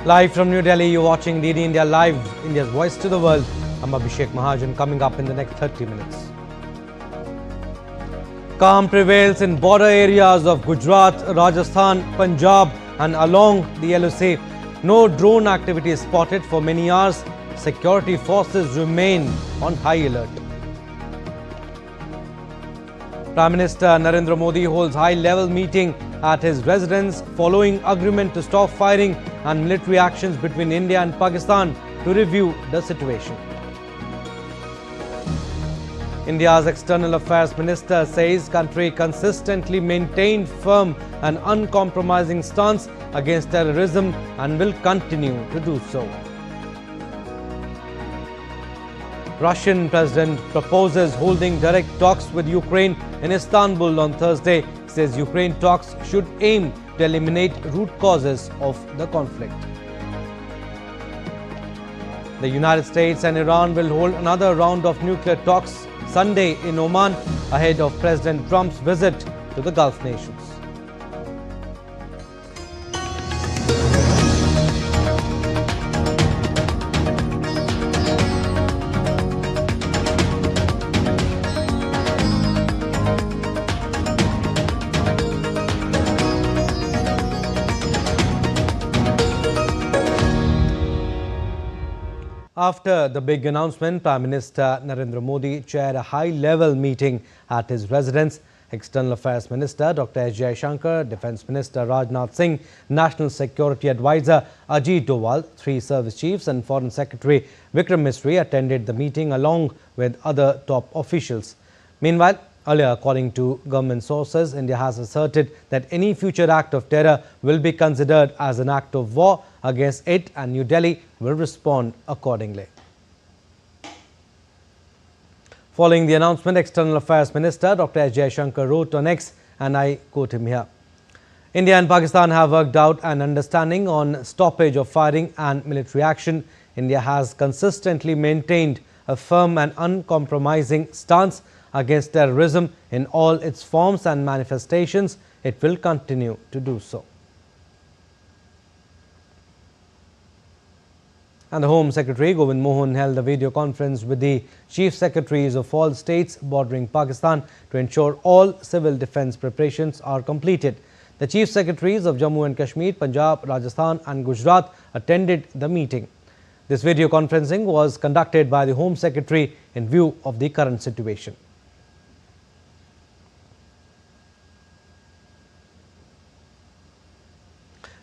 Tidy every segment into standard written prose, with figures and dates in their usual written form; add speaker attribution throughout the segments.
Speaker 1: Live from New Delhi, you're watching DD India Live, India's voice to the world. I'm Abhishek Mahajan. Coming up in the next 30 minutes. Calm prevails in border areas of Gujarat, Rajasthan, Punjab and along the LoC. No drone activity is spotted for many hours. Security forces remain on high alert. Prime Minister Narendra Modi holds high-level meeting at his residence following agreement to stop firing and military actions between India and Pakistan to review the situation. India's External Affairs Minister says country consistently maintained firm and uncompromising stance against terrorism and will continue to do so. Russian President proposes holding direct talks with Ukraine in Istanbul on Thursday. Says Ukraine talks should aim to eliminate root causes of the conflict. The United States and Iran will hold another round of nuclear talks Sunday in Oman ahead of President Trump's visit to the Gulf nations. After the big announcement, Prime Minister Narendra Modi chaired a high-level meeting at his residence. External Affairs Minister Dr. S. Jaishankar, Defence Minister Rajnath Singh, National Security Advisor Ajit Doval, 3 service chiefs and Foreign Secretary Vikram Misri attended the meeting along with other top officials. Meanwhile, earlier, according to government sources, India has asserted that any future act of terror will be considered as an act of war against it and New Delhi will respond accordingly. Following the announcement, External Affairs Minister Dr. S. Jaishankar wrote on X, and I quote him here: India and Pakistan have worked out an understanding on stoppage of firing and military action. India has consistently maintained a firm and uncompromising stance against terrorism in all its forms and manifestations. It will continue to do so. And the Home Secretary Govind Mohan held a video conference with the Chief Secretaries of all states bordering Pakistan to ensure all civil defence preparations are completed. The Chief Secretaries of Jammu and Kashmir, Punjab, Rajasthan and Gujarat attended the meeting. This video conferencing was conducted by the Home Secretary in view of the current situation.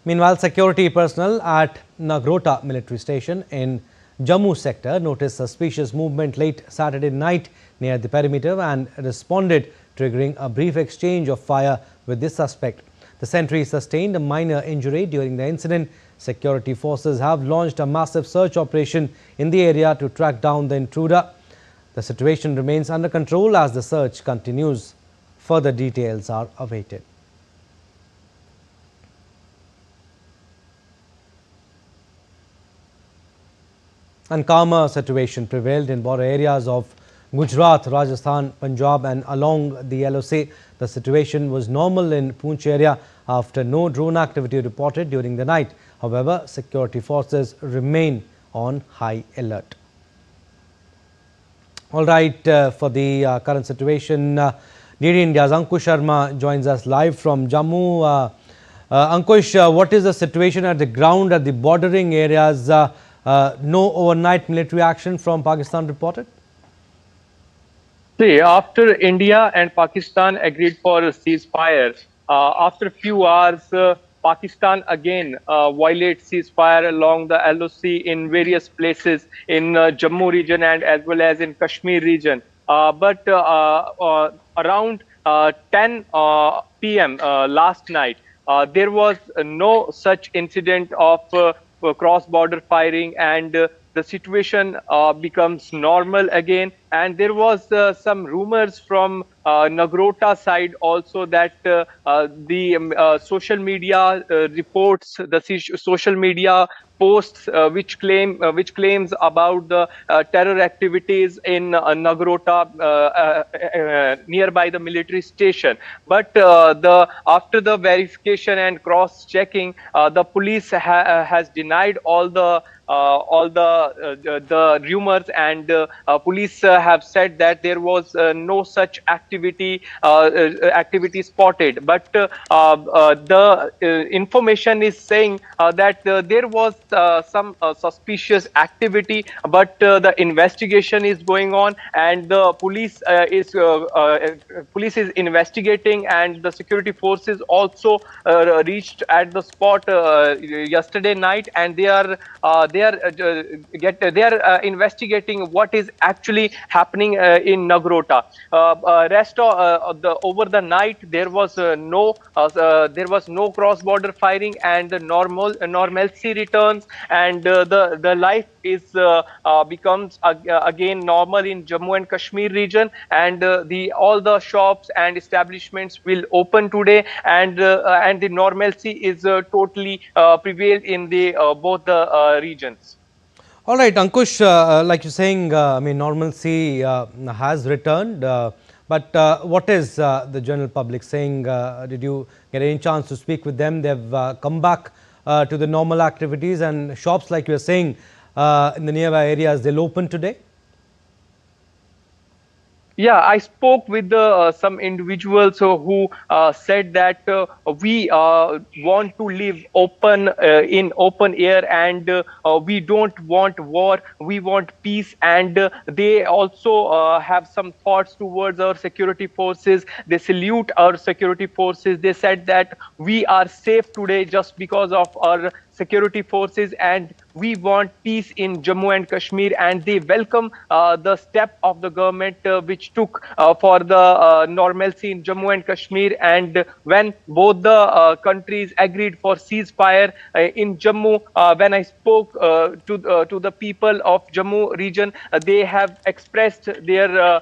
Speaker 1: Meanwhile, security personnel at Nagrota military station in Jammu sector noticed suspicious movement late Saturday night near the perimeter and responded, triggering a brief exchange of fire with the suspect. The sentry sustained a minor injury during the incident. Security forces have launched a massive search operation in the area to track down the intruder. The situation remains under control as the search continues. Further details are awaited. And calmer situation prevailed in border areas of Gujarat, Rajasthan, Punjab and along the LoC. The situation was normal in Poonch area after no drone activity reported during the night. However, security forces remain on high alert. All right, for the current situation, DD India's Ankush Sharma joins us live from Jammu. Ankush, what is the situation at the ground at the bordering areas? No overnight military action from Pakistan reported?
Speaker 2: See, after India and Pakistan agreed for a ceasefire, after a few hours, Pakistan again violates ceasefire along the LoC in various places in Jammu region and as well as in Kashmir region. But around 10 p.m. Last night, there was no such incident of cross-border firing and the situation becomes normal again. and there was some rumors from Nagrota side also that the social media reports, the social media posts which claims about the terror activities in Nagrota nearby the military station. But the after the verification and cross checking, the police has denied all the rumors, and police have said that there was no such activity spotted. But the information is saying that there was some suspicious activity, but the investigation is going on, and the police is investigating, and the security forces also reached at the spot yesterday night, and they are investigating what is actually happening in Nagrota. Over the night there was no cross border firing, and the normalcy returns, and the life is becomes again normal in Jammu and Kashmir region, and all the shops and establishments will open today, and the normalcy is totally prevailed in the both the regions.
Speaker 1: All right, Ankush, like you're saying, I mean, normalcy has returned. But what is the general public saying? Did you get any chance to speak with them? They've come back to the normal activities, and shops, like you were saying, in the nearby areas, they'll open today?
Speaker 2: Yeah, I spoke with some individuals who said that we want to live open in open air, and we don't want war, we want peace. And they also have some thoughts towards our security forces. They salute our security forces. They said that we are safe today just because of our security forces, and we want peace in Jammu and Kashmir, and they welcome the step of the government which took for the normalcy in Jammu and Kashmir. And when both the countries agreed for ceasefire in Jammu, when I spoke to the people of Jammu region, they have expressed their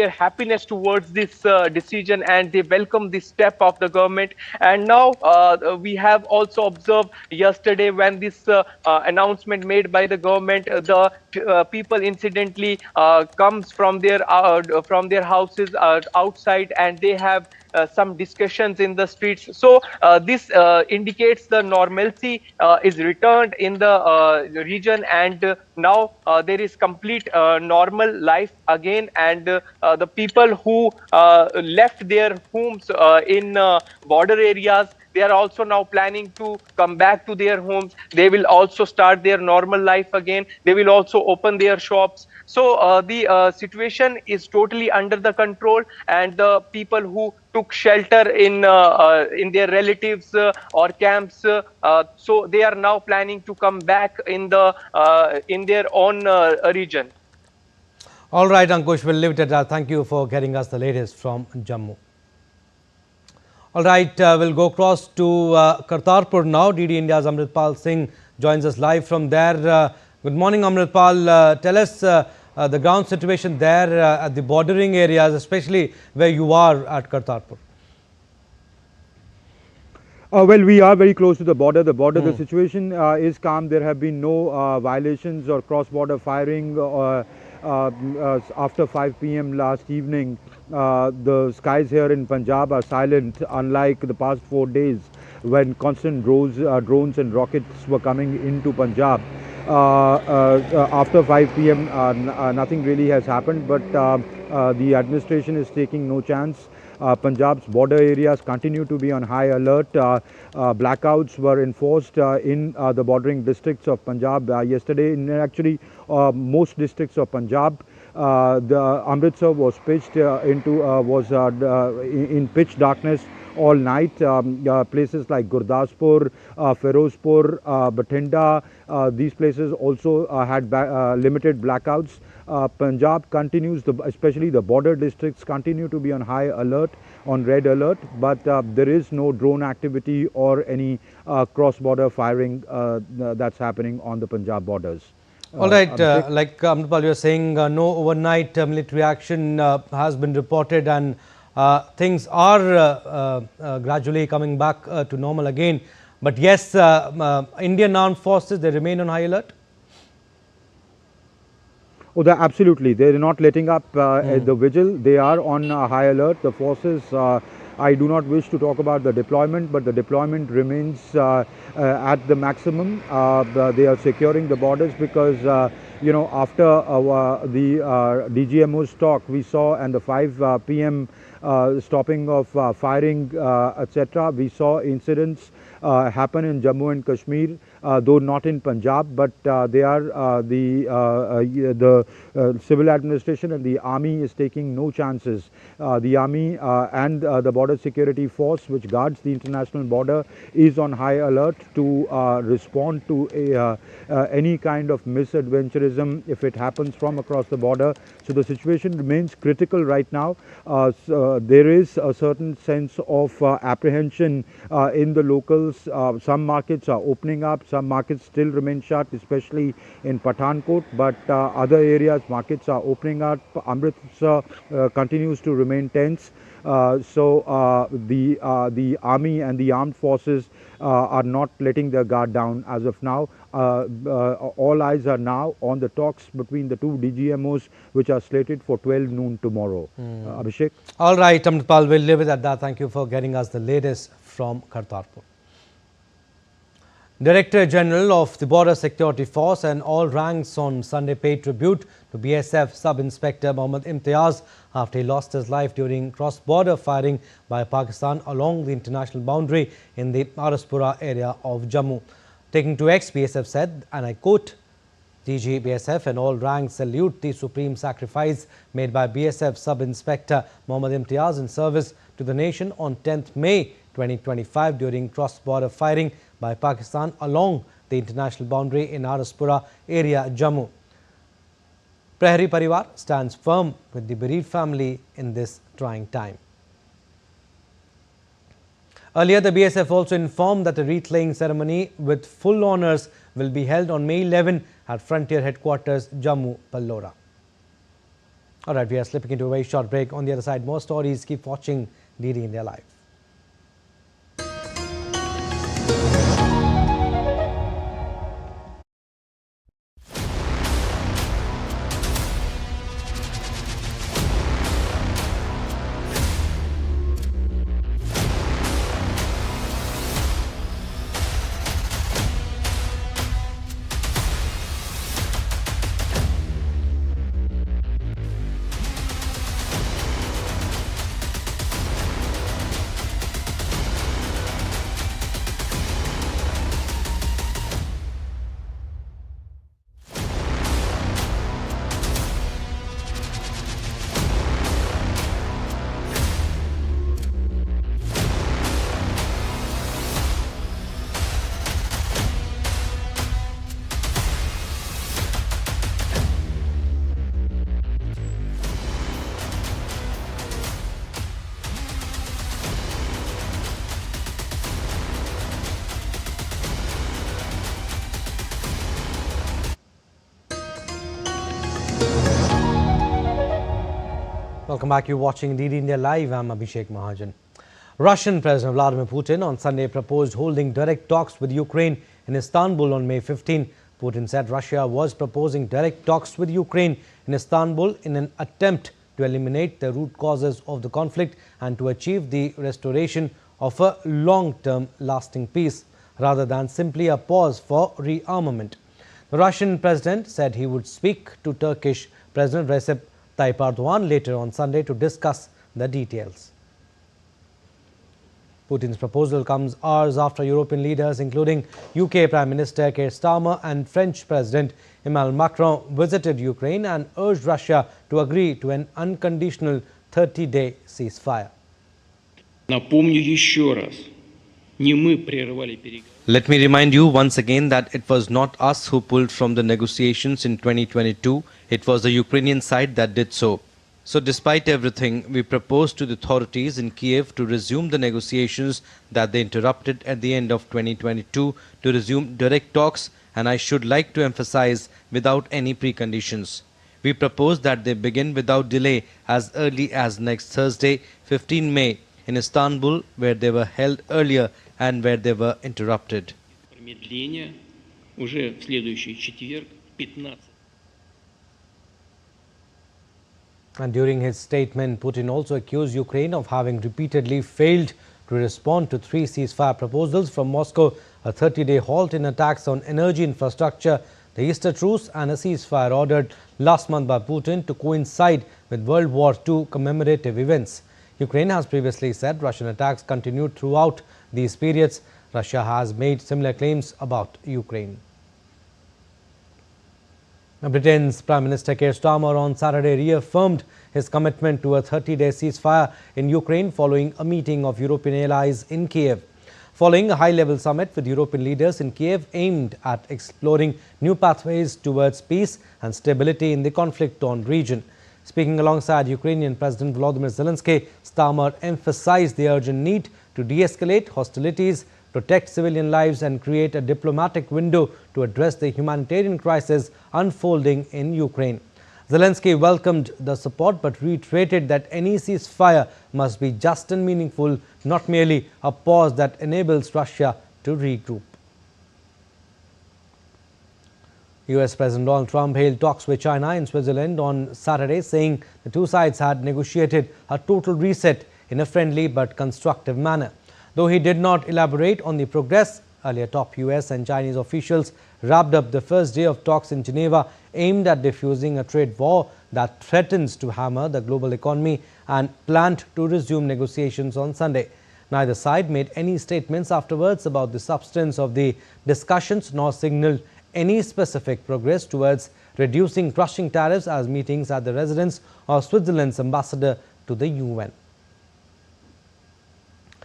Speaker 2: happiness towards this decision, and they welcome this step of the government. And now we have also observed yesterday, when this announcement made by the government, the people incidentally comes from their houses outside, and they have some discussions in the streets. So this indicates the normalcy is returned in the region, and now there is complete normal life again. And the people who left their homes in border areas, they are also now planning to come back to their homes. They will also start their normal life again. They will also open their shops. So the situation is totally under the control, and the people who took shelter in their relatives or camps, so they are now planning to come back in their own region.
Speaker 1: All right, Ankush, we'll leave it at that. Thank you for getting us the latest from Jammu. All right, we'll go across to Kartarpur now. DD India's Amritpal Singh joins us live from there. Good morning, Amritpal. Tell us the ground situation there at the bordering areas, especially where you are at Kartarpur.
Speaker 3: Well, we are very close to the border. The situation is calm. There have been no violations or cross-border firing after 5 p.m. last evening. The skies here in Punjab are silent, unlike the past 4 days when constant drones and rockets were coming into Punjab. After 5 p.m. Nothing really has happened, but the administration is taking no chance. Punjab's border areas continue to be on high alert. Blackouts were enforced in the bordering districts of Punjab yesterday. In actually most districts of Punjab, the Amritsar was pitched in pitch darkness all night. Places like Gurdaspur, Ferozpur, Bathinda, these places also had limited blackouts. Punjab continues, especially the border districts continue to be on high alert, on red alert, but there is no drone activity or any cross-border firing that's happening on the Punjab borders.
Speaker 1: All right,
Speaker 3: Abhishek?
Speaker 1: like Amrapal, you are saying no overnight military action has been reported, and things are gradually coming back to normal again. But yes, Indian armed forces, they remain on high alert.
Speaker 3: Oh, absolutely. They're not letting up the vigil. They are on high alert. The forces, I do not wish to talk about the deployment, but the deployment remains at the maximum. They are securing the borders because, after the DGMO's talk, we saw, and the 5 p.m. Stopping of firing, etc., we saw incidents happen in Jammu and Kashmir, though not in Punjab, but they are the civil administration and the army is taking no chances. The army and the border security force, which guards the international border, is on high alert to respond to any kind of misadventurism if it happens from across the border. So the situation remains critical right now. So there is a certain sense of apprehension in the locals. Some markets are opening up, some markets still remain shut, especially in Pathankot, but other areas, markets are opening up. Amritsar continues to remain tense. So the army and the armed forces are not letting their guard down as of now. All eyes are now on the talks between the two DGMOs, which are slated for 12 noon tomorrow. Abhishek?
Speaker 1: All right, Amrapal, we'll leave it at that. Thank you for getting us the latest from Kartarpur. Director General of the Border Security Force and all ranks on Sunday paid tribute to BSF Sub-Inspector Mohammad Imtiaz after he lost his life during cross-border firing by Pakistan along the international boundary in the Araspura area of Jammu. Taking to X, BSF said, and I quote, DG BSF and all ranks salute the supreme sacrifice made by BSF Sub-Inspector Mohammad Imtiaz in service to the nation on 10th May 2025 during cross-border firing by Pakistan along the international boundary in Araspura area, Jammu. Prahari Parivar stands firm with the bereaved family in this trying time. Earlier, the BSF also informed that a wreath-laying ceremony with full honours will be held on May 11 at Frontier Headquarters, Jammu, Pallora. All right, we are slipping into a very short break. On the other side, more stories. Keep watching DD India Live. Welcome back. You're watching DD India Live. I'm Abhishek Mahajan. Russian President Vladimir Putin on Sunday proposed holding direct talks with Ukraine in Istanbul on May 15. Putin said Russia was proposing direct talks with Ukraine in Istanbul in an attempt to eliminate the root causes of the conflict and to achieve the restoration of a long-term lasting peace, rather than simply a pause for rearmament. The Russian president said he would speak to Turkish President Recep Tayyip Erdogan later on Sunday to discuss the details. Putin's proposal comes hours after European leaders, including UK Prime Minister Keir Starmer and French President Emmanuel Macron, visited Ukraine and urged Russia to agree to an unconditional 30-day ceasefire. Let me remind you once again that it was not us who pulled from the negotiations in 2022. It was the Ukrainian side that did so. So despite everything, we proposed to the authorities in Kiev to resume the negotiations that they interrupted at the end of 2022, to resume direct talks and I should like to emphasize without any preconditions. We propose that they begin without delay as early as next Thursday, 15 May, in Istanbul, where they were held earlier and where they were interrupted. And during his statement, Putin also accused Ukraine of having repeatedly failed to respond to 3 ceasefire proposals from Moscow, a 30-day halt in attacks on energy infrastructure, the Easter truce, and a ceasefire ordered last month by Putin to coincide with World War II commemorative events. Ukraine has previously said Russian attacks continued throughout these periods. Russia has made similar claims about Ukraine. Britain's Prime Minister Keir Starmer on Saturday reaffirmed his commitment to a 30-day ceasefire in Ukraine following a meeting of European allies in Kiev. Following a high-level summit with European leaders in Kiev aimed at exploring new pathways towards peace and stability in the conflict-torn region. Speaking alongside Ukrainian President Volodymyr Zelensky, Starmer emphasized the urgent need to de-escalate hostilities, protect civilian lives and create a diplomatic window to address the humanitarian crisis unfolding in Ukraine. Zelensky welcomed the support but reiterated that any ceasefire must be just and meaningful, not merely a pause that enables Russia to regroup. US President Donald Trump hailed talks with China in Switzerland on Saturday, saying the two sides had negotiated a total reset in a friendly but constructive manner. Though he did not elaborate on the progress, earlier top US and Chinese officials wrapped up the first day of talks in Geneva aimed at diffusing a trade war that threatens to hammer the global economy and planned to resume negotiations on Sunday. Neither side made any statements afterwards about the substance of the discussions nor signaled any specific progress towards reducing crushing tariffs as meetings at the residence of Switzerland's ambassador to the UN.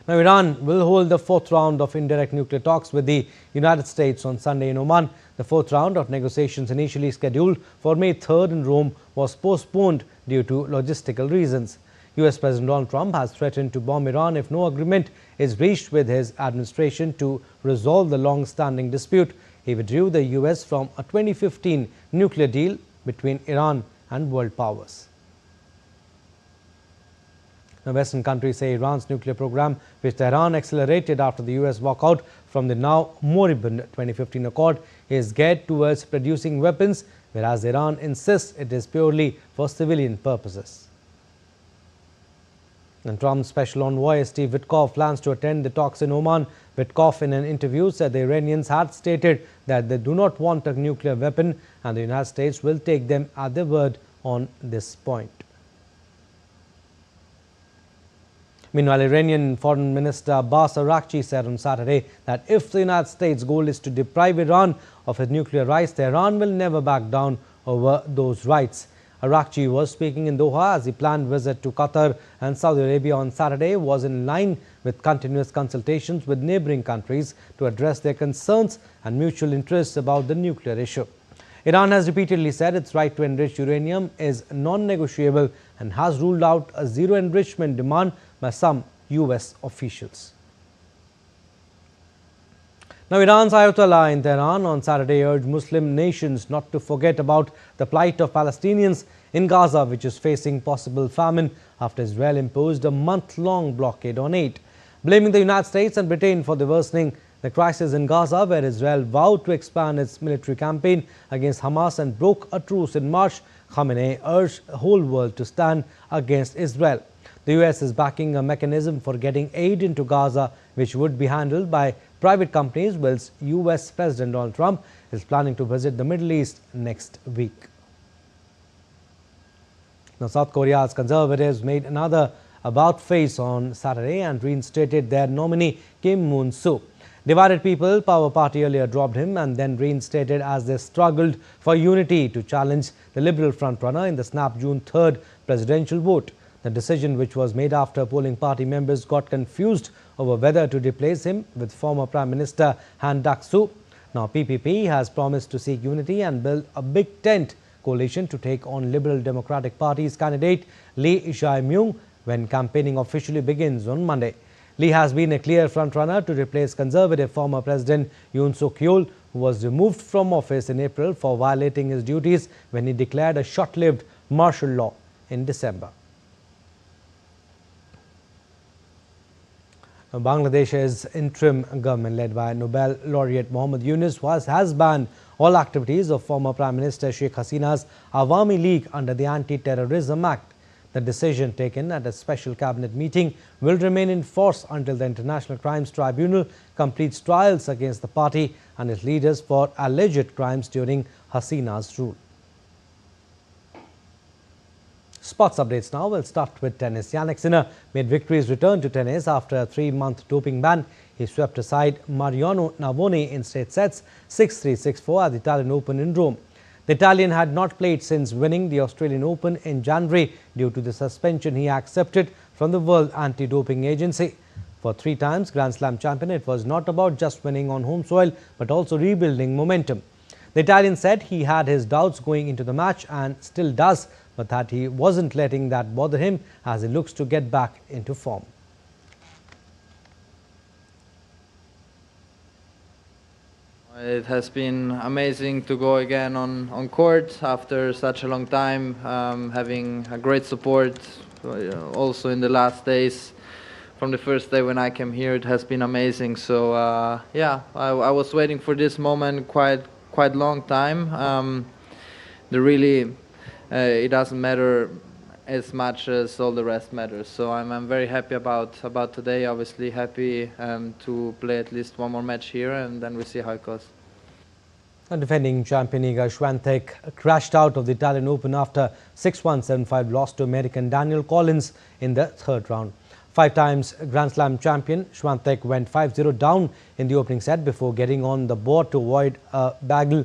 Speaker 1: Now, Iran will hold the 4th round of indirect nuclear talks with the United States on Sunday in Oman. The 4th round of negotiations, initially scheduled for May 3rd in Rome, was postponed due to logistical reasons. US President Donald Trump has threatened to bomb Iran if no agreement is reached with his administration to resolve the long-standing dispute. He withdrew the US from a 2015 nuclear deal between Iran and world powers. Now, Western countries say Iran's nuclear program, which Tehran accelerated after the US walkout from the now moribund 2015 accord, is geared towards producing weapons, whereas Iran insists it is purely for civilian purposes. And Trump's special envoy Steve Witkoff plans to attend the talks in Oman. Witkoff, in an interview, said the Iranians had stated that they do not want a nuclear weapon and the United States will take them at their word on this point. Meanwhile, Iranian Foreign Minister Abbas Araghchi said on Saturday that if the United States' goal is to deprive Iran of its nuclear rights, Tehran will never back down over those rights. Araghchi was speaking in Doha as the planned visit to Qatar and Saudi Arabia on Saturday was in line with continuous consultations with neighboring countries to address their concerns and mutual interests about the nuclear issue. Iran has repeatedly said its right to enrich uranium is non-negotiable and has ruled out a zero enrichment demand by some US officials. Now, Iran's Ayatollah in Tehran on Saturday urged Muslim nations not to forget about the plight of Palestinians in Gaza, which is facing possible famine after Israel imposed a month-long blockade on aid. Blaming the United States and Britain for the worsening the crisis in Gaza, where Israel vowed to expand its military campaign against Hamas and broke a truce in March, Khamenei urged the whole world to stand against Israel. The US is backing a mechanism for getting aid into Gaza, which would be handled by private companies, whilst US President Donald Trump is planning to visit the Middle East next week. Now, South Korea's conservatives made another about-face on Saturday and reinstated their nominee Kim Moon-soo. Divided People Power Party earlier dropped him and then reinstated as they struggled for unity to challenge the Liberal frontrunner in the snap June 3rd presidential vote. The decision, which was made after polling party members got confused over whether to replace him with former Prime Minister Han Duck-soo. Now, PPP has promised to seek unity and build a big tent coalition to take on Liberal Democratic Party's candidate Lee Jae-myung when campaigning officially begins on Monday. Lee has been a clear frontrunner to replace Conservative former President Yoon Suk-yeol, who was removed from office in April for violating his duties when he declared a short-lived martial law in December. Bangladesh's interim government, led by Nobel laureate Muhammad Yunus, has banned all activities of former Prime Minister Sheikh Hasina's Awami League under the Anti-Terrorism Act. The decision, taken at a special cabinet meeting, will remain in force until the International Crimes Tribunal completes trials against the party and its leaders for alleged crimes during Hasina's rule. Sports updates now. We'll start with tennis. Jannik Sinner made victories return to tennis after a 3-month doping ban. He swept aside Mariano Navone in straight sets, 6-3, 6-4 at the Italian Open in Rome. The Italian had not played since winning the Australian Open in January due to the suspension he accepted from the World Anti-Doping Agency. For 3 times Grand Slam champion, it was not about just winning on home soil but also rebuilding momentum. The Italian said he had his doubts going into the match and still does, but that he wasn't letting that bother him as he looks to get back into form.
Speaker 4: It has been amazing to go again on court after such a long time, having a great support also in the last days. From the first day when I came here, it has been amazing. So yeah, I was waiting for this moment quite long time. It doesn't matter as much as all the rest matters. So I'm very happy about today. Obviously happy to play at least one more match here, and then we see how it goes.
Speaker 1: And defending champion Iga Swiatek crashed out of the Italian Open after 6-1, 7-5 loss to American Danielle Collins in the 3rd round. 5 times Grand Slam champion Swiatek went 5-0 down in the opening set before getting on the board to avoid a bagel.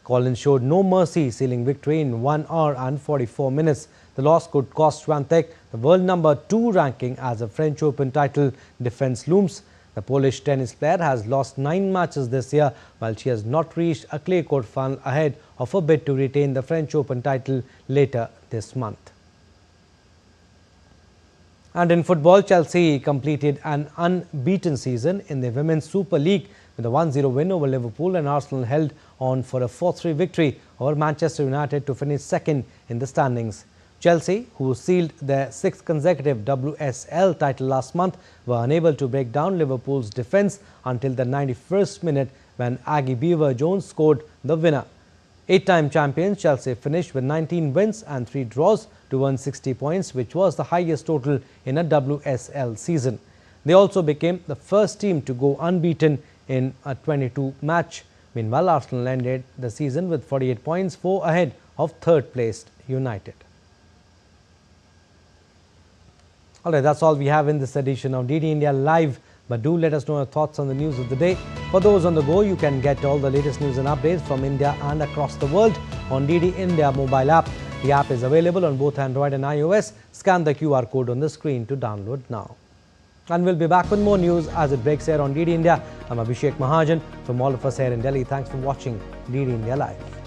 Speaker 1: Collins showed no mercy, sealing victory in 1 hour and 44 minutes. The loss could cost Swiatek the world number 2 ranking as a French Open title defense looms. The Polish tennis player has lost 9 matches this year, while she has not reached a clay court final ahead of a bid to retain the French Open title later this month. And in football, Chelsea completed an unbeaten season in the Women's Super League with a 1-0 win over Liverpool, and Arsenal held on for a 4-3 victory over Manchester United to finish 2nd in the standings. Chelsea, who sealed their 6th consecutive WSL title last month, were unable to break down Liverpool's defence until the 91st minute when Aggie Beaver-Jones scored the winner. 8-time champions Chelsea finished with 19 wins and 3 draws to earn 60 points, which was the highest total in a WSL season. They also became the first team to go unbeaten in a 22 match. Meanwhile, Arsenal ended the season with 48 points, 4 ahead of 3rd placed United. Alright, that's all we have in this edition of DD India Live. But do let us know your thoughts on the news of the day. For those on the go, you can get all the latest news and updates from India and across the world on DD India mobile app. The app is available on both Android and iOS. Scan the QR code on the screen to download now. And we'll be back with more news as it breaks here on DD India. I'm Abhishek Mahajan. From all of us here in Delhi, thanks for watching DD India Live.